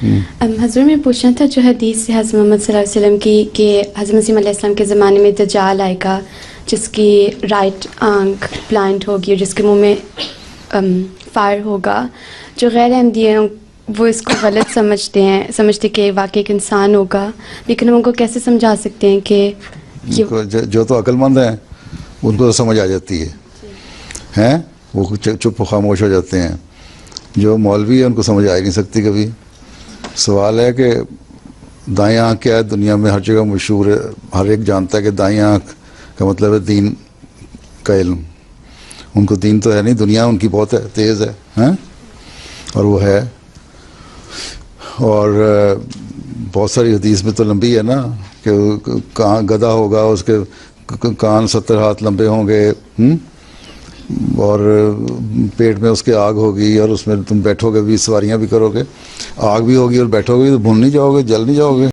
हज़रत में पूछना था जो हदीस से हज़रत मोहम्मद सल्लल्लाहु अलैहि वसल्लम की कि हज़रत मसीह अलैहि सल्लम के ज़माने में दज्जाल आएगा जिसकी राइट आंख ब्लाइंड होगी और जिसके मुंह में फायर होगा। जो गैर अहमदी हैं वो इसको गलत समझते कि वाकई एक इंसान होगा, लेकिन हम उनको कैसे समझा सकते हैं कि जो तो अक्लमंद हैं उनको तो समझ आ जाती है वो चुप खामोश हो जाते हैं। जो मौलवी है उनको समझ आ ही नहीं सकती कभी। सवाल है कि दाएं आँख क्या है, दुनिया में हर जगह मशहूर है, हर एक जानता है कि दाएं आँख का मतलब है दीन का इल्म। उनको दीन तो है नहीं, दुनिया उनकी बहुत है, तेज़ है, हैं? और वो है। और बहुत सारी हदीस में तो लंबी है ना कि कहाँ गधा होगा, उसके कान 70 हाथ लंबे होंगे, और पेट में उसके आग होगी और उसमें तुम बैठोगे भी, सवारियाँ भी करोगे, आग भी होगी और बैठोगे तो भून नहीं जाओगे, जल नहीं जाओगे।